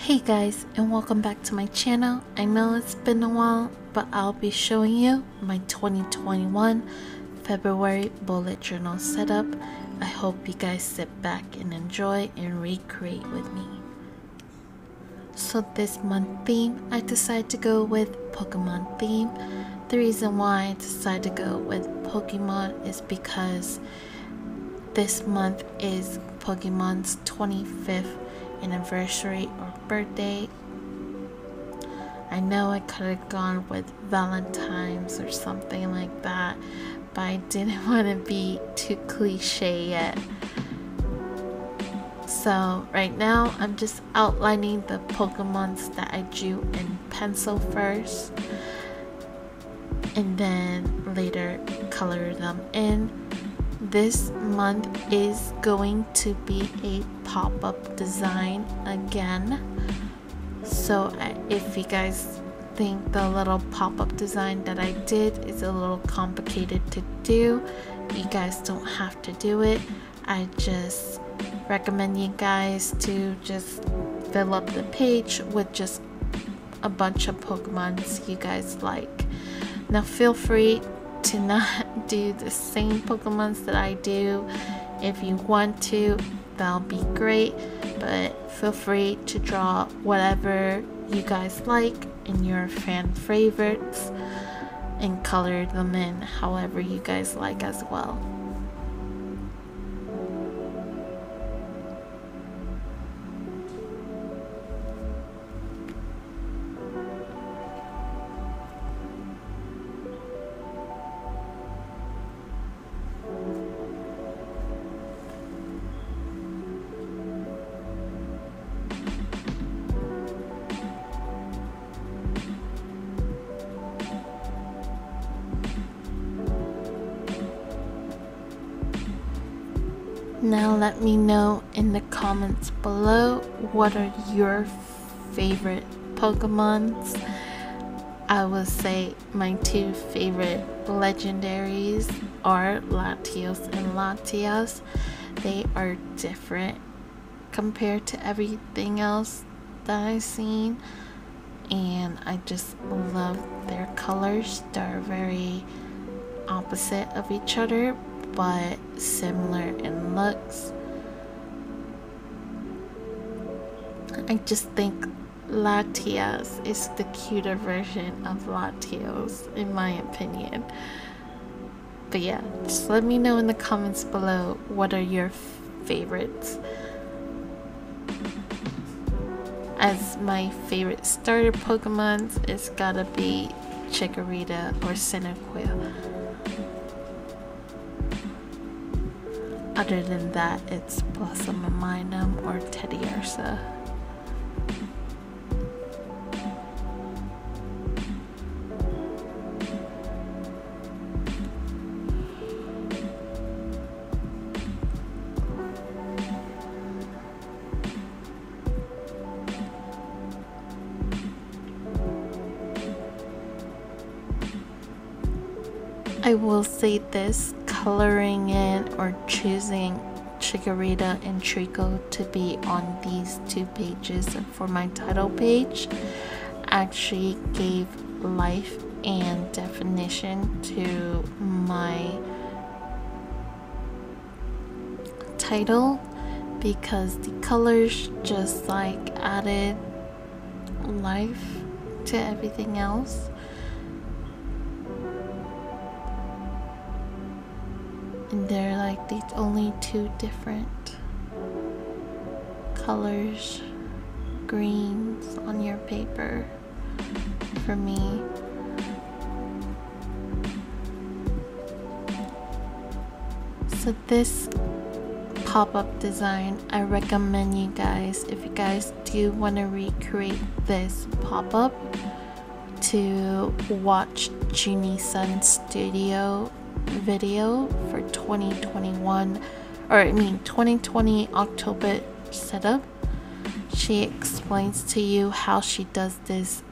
Hey guys, and welcome back to my channel. I know it's been a while, but I'll be showing you my 2021 February bullet journal setup. I hope you guys sit back and enjoy and recreate with me. So this month theme, I decided to go with Pokemon theme. The reason why I decided to go with Pokemon is because this month is Pokemon's 25th anniversary or birthday. I know I could have gone with Valentine's or something like that, but I didn't want to be too cliche yet. So right now I'm just outlining the Pokemons that I drew in pencil first, and then later color them in. This month is going to be a pop-up design again. So if you guys think the little pop-up design that I did is a little complicated to do, you guys don't have to do it. I just recommend you guys to just fill up the page with just a bunch of Pokemons you guys like. Now feel free to not do the same Pokemons that I do. If you want to, that'll be great, but feel free to draw whatever you guys like in your fan favorites and color them in however you guys like as well. Now let me know in the comments below, what are your favorite Pokemons? I will say my two favorite legendaries are Latios and Latias. They are different compared to everything else that I've seen, and I just love their colors. They're very opposite of each other, but similar in looks. I just think Latias is the cuter version of Latios in my opinion. But yeah, just let me know in the comments below, what are your favorites? As my favorite starter Pokemons, it's gotta be Chikorita or Cyndaquil. Other than that, it's Blossom and Minun or Teddiursa. I will say this, coloring in or choosing Chikorita and Trico to be on these two pages for my title page actually gave life and definition to my title, because the colors just like added life to everything else. And they're like the only two different colors, greens on your paper for me. So this pop-up design, I recommend you guys, if you guys do want to recreate this pop-up, to watch Junie Sun's studio video for 2021, or I mean 2020 October setup. She explains to you how she does this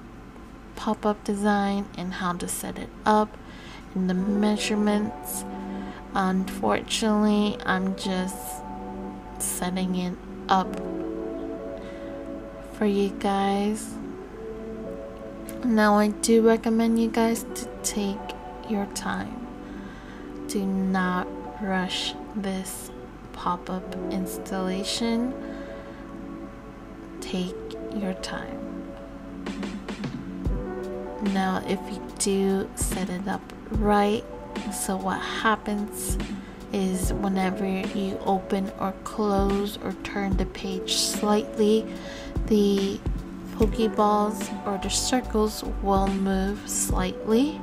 pop-up design and how to set it up and the measurements. Unfortunately, I'm just setting it up for you guys. Now I do recommend you guys to take your time. Do not rush this pop-up installation. Take your time. Now if you do set it up right, so what happens is whenever you open or close or turn the page slightly, the Pokeballs or the circles will move slightly.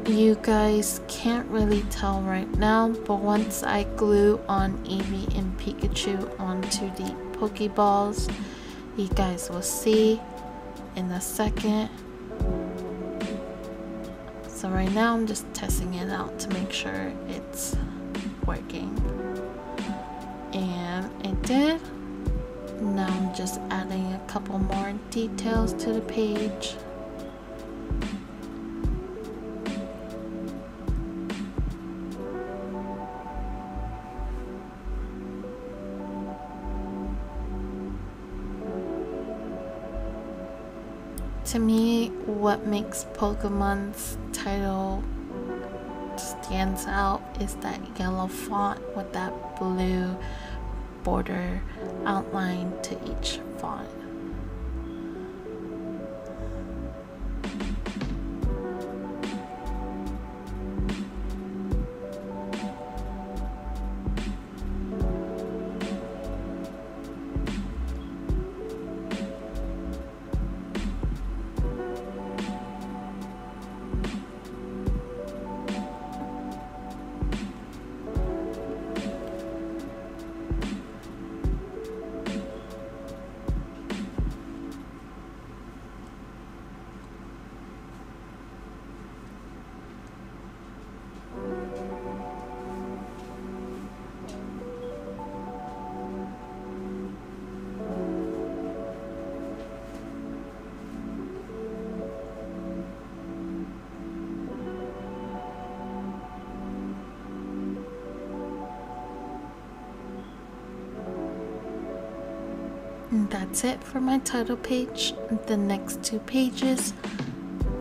You guys can't really tell right now, but once I glue on Eevee and Pikachu onto the Pokeballs, you guys will see in a second. So right now I'm just testing it out to make sure it's working. And it did. Now I'm just adding a couple more details to the page. To me, what makes Pokemon's title stands out is that yellow font with that blue border outline to each font. And that's it for my title page. The next two pages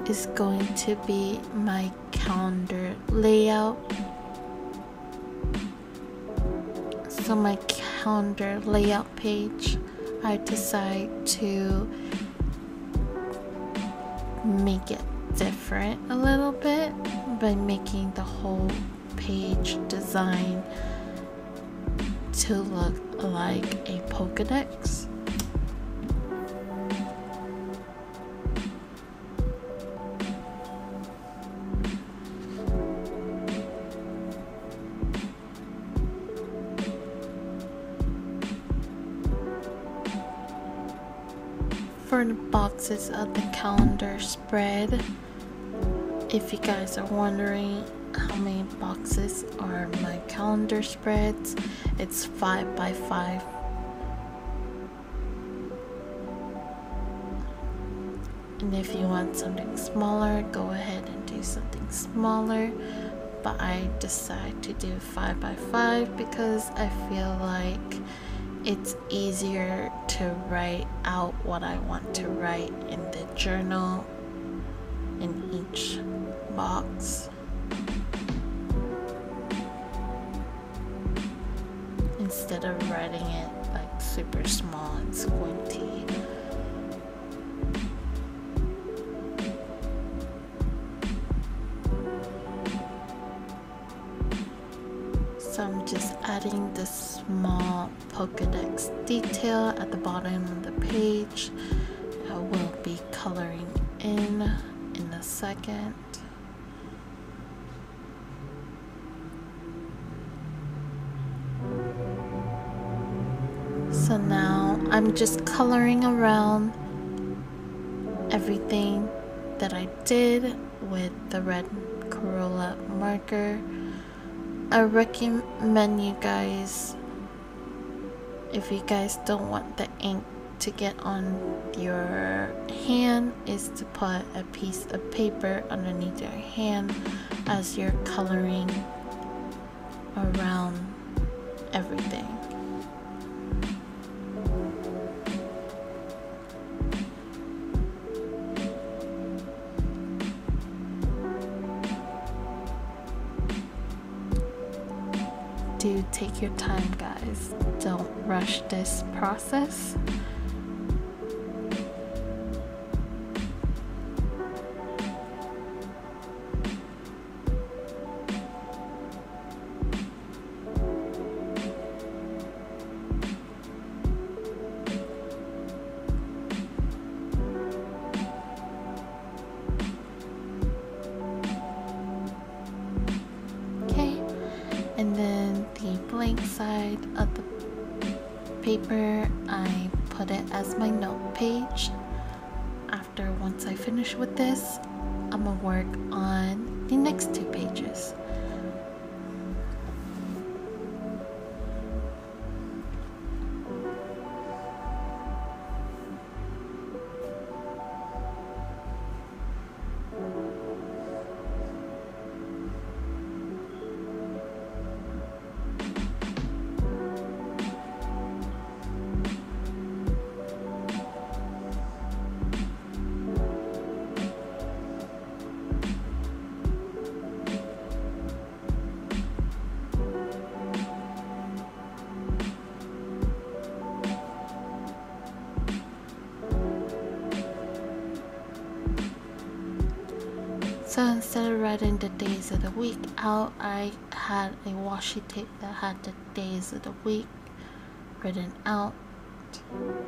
is going to be my calendar layout. So my calendar layout page, I decide to make it different a little bit by making the whole page design to look like a Pokédex. For the boxes of the calendar spread, if you guys are wondering how many boxes are my calendar spreads, it's 5 by 5. And if you want something smaller, go ahead and do something smaller, but I decide to do 5 by 5 because I feel like it's easier to write out what I want to write in the journal in each box instead of writing it like super small and squinty. So I'm just adding this small Pokédex detail at the bottom of the page. I will be coloring in a second. So now I'm just coloring around everything that I did with the red Corolla marker. I recommend you guys, if you guys don't want the ink to get on your hand, is to put a piece of paper underneath your hand as you're coloring around everything. take your time, guys. Don't rush this process. And then the blank side of the paper, I put it as my note page. Once I finish with this, I'm gonna work on the next 2 pages. So instead of writing the days of the week out, I had a washi tape that had the days of the week written out.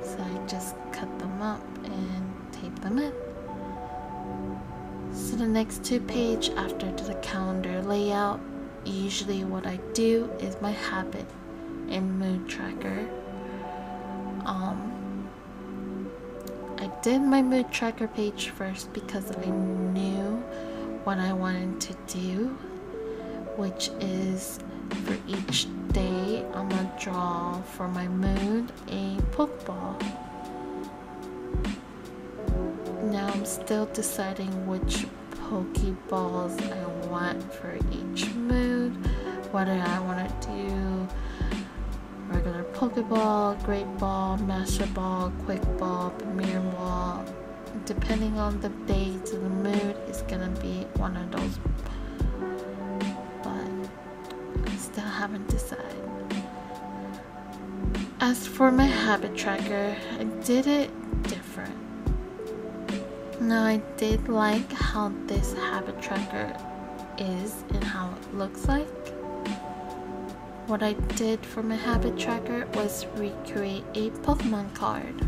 So I just cut them up and taped them in. So the next 2 pages after the calendar layout, usually what I do is my habit and mood tracker. I did my mood tracker page first because I knew what I wanted to do, which is for each day I'm gonna draw for my mood a Pokeball. Now I'm still deciding which Pokeballs I want for each mood, whether I want to do regular Pokeball, Great Ball, Master Ball, Quick Ball, Premier Ball. Depending on the days of the mood, it's gonna be one of those, but I still haven't decided. As for my habit tracker, I did it different. Now I did like how this habit tracker is and how it looks like. What I did for my habit tracker was recreate a Pokemon card.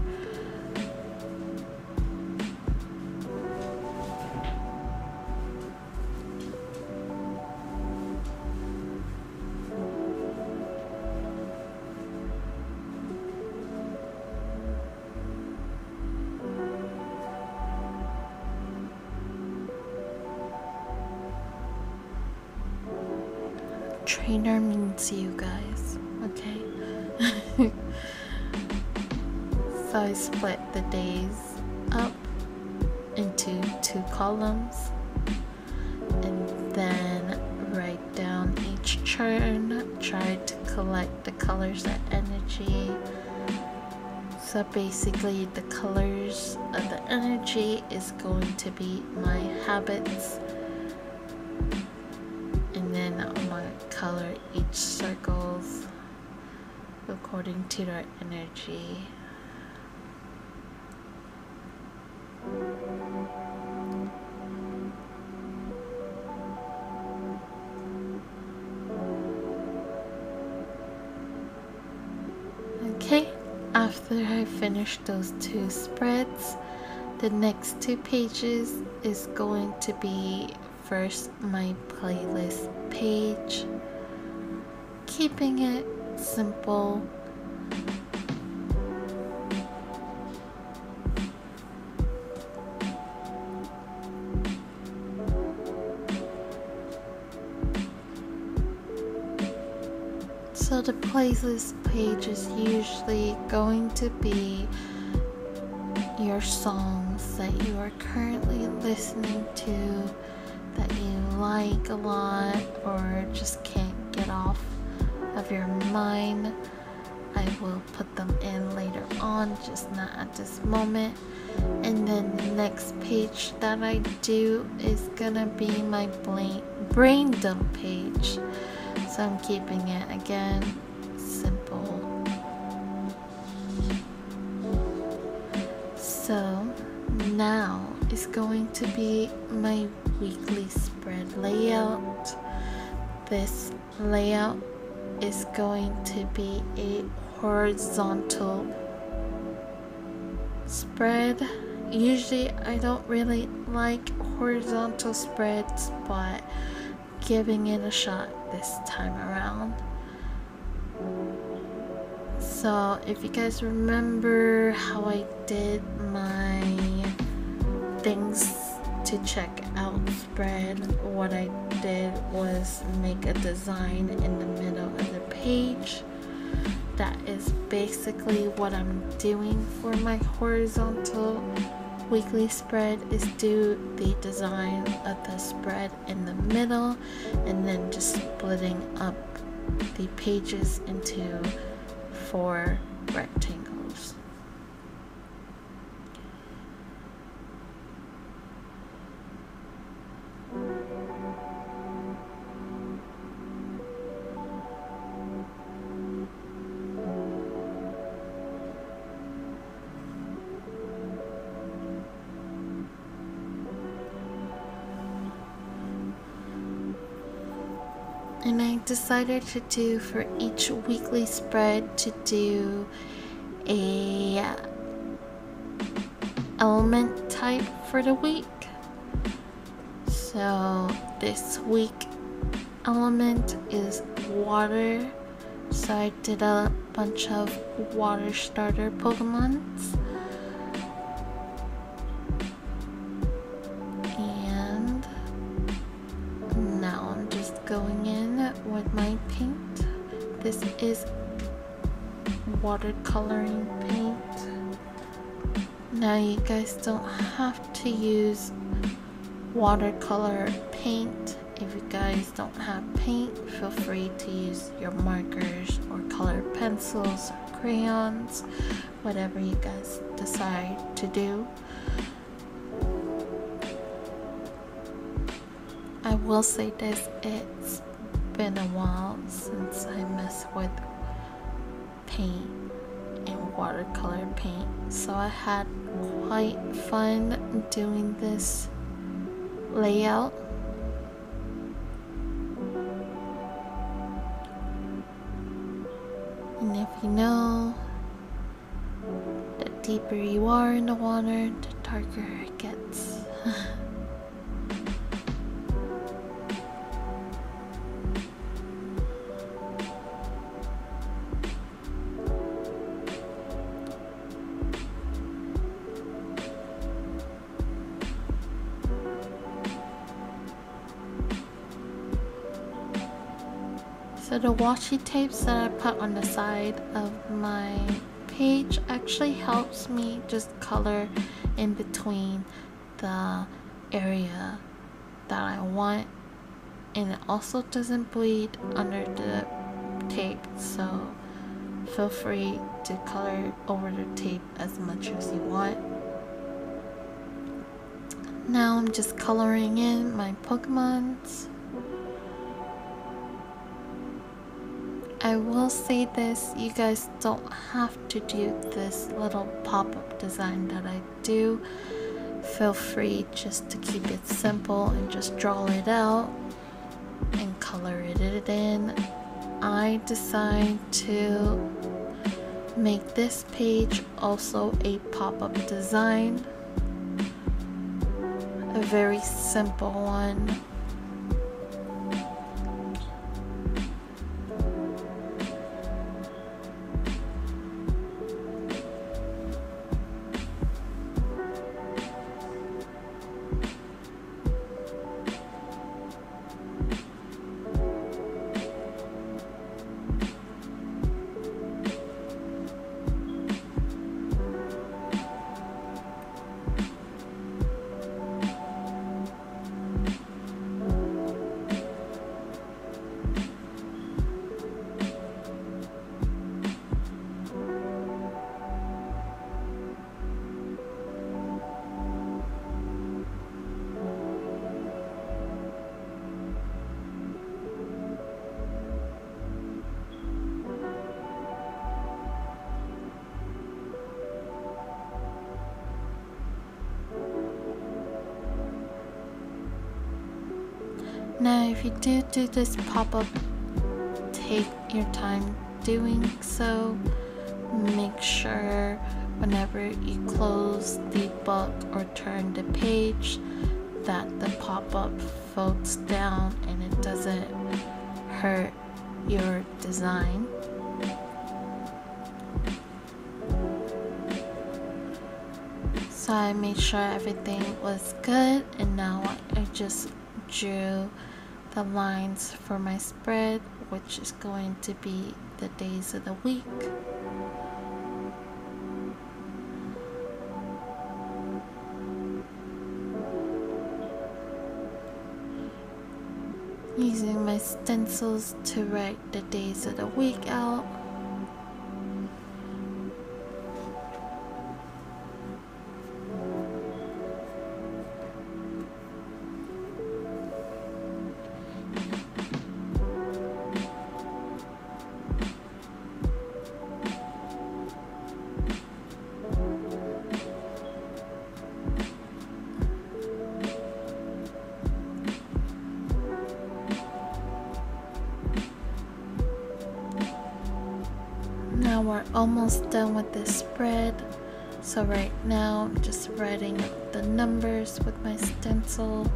Trainer means you guys, okay? So I split the days up into 2 columns and then write down each turn, try to collect the colors of energy. So basically the colors of the energy is going to be my habits. And then I'm going to color each circles according to their energy. Okay, after I finish those 2 spreads, the next 2 pages is going to be first my playlist page, keeping it simple. So the playlist page is usually going to be your songs that you are currently listening to, that you like a lot or just can't get off of your mind. I will put them in later on, just not at this moment. And then the next page that I do is gonna be my brain dump page. So I'm keeping it again simple. So now is going to be my weekly spread layout. This layout is going to be a horizontal spread. Usually I don't really like horizontal spreads, but giving it a shot this time around. So if you guys remember how I did my things to check out spread, what I did was make a design in the middle of the page. That is basically what I'm doing for my horizontal weekly spread, is do the design of the spread in the middle and then just splitting up the pages into 4 rectangles. And I decided to do for each weekly spread to do a element type for the week. So this week element is water. So I did a bunch of water starter Pokemons. And now I'm just going in with my paint. This is watercoloring paint. Now you guys don't have to use watercolor paint. If you guys don't have paint, feel free to use your markers or colored pencils or crayons, whatever you guys decide to do. I will say this, it's been a while since I messed with paint and watercolor paint, so I had quite fun doing this layout. And if you know, the deeper you are in the water, the darker it gets. So the washi tapes that I put on the side of my page actually helps me just color in between the area that I want, and it also doesn't bleed under the tape, so feel free to color over the tape as much as you want. Now I'm just coloring in my Pokemons. I will say this, you guys don't have to do this little pop-up design that I do. Feel free just to keep it simple and just draw it out and color it in. I decided to make this page also a pop-up design. A very simple one. Now if you do this pop-up, take your time doing so. Make sure whenever you close the book or turn the page that the pop-up folds down and it doesn't hurt your design. So I made sure everything was good, and now I just drew the lines for my spread, which is going to be the days of the week. Using my stencils to write the days of the week out. Now we're almost done with this spread. So right now I'm just writing up the numbers with my stencil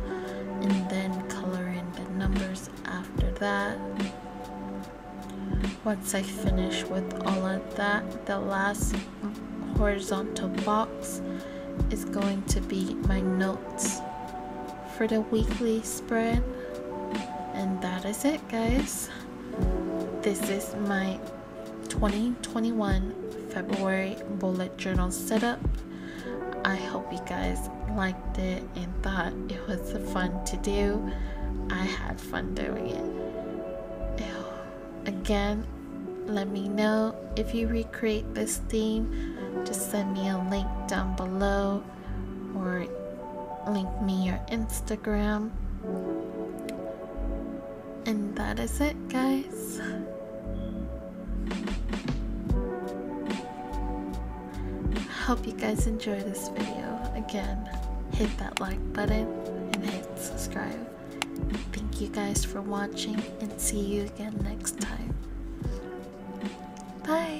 and then coloring the numbers after that. Once I finish with all of that, the last horizontal box is going to be my notes for the weekly spread. And that is it, guys. This is my 2021 February bullet journal setup. I hope you guys liked it and thought it was fun to do. I had fun doing it. Again, let me know if you recreate this theme. Just send me a link down below or link me your Instagram. And that is it, guys. Hope you guys enjoy this video. Again, hit that like button and hit subscribe. Thank you guys for watching and see you again next time. Bye.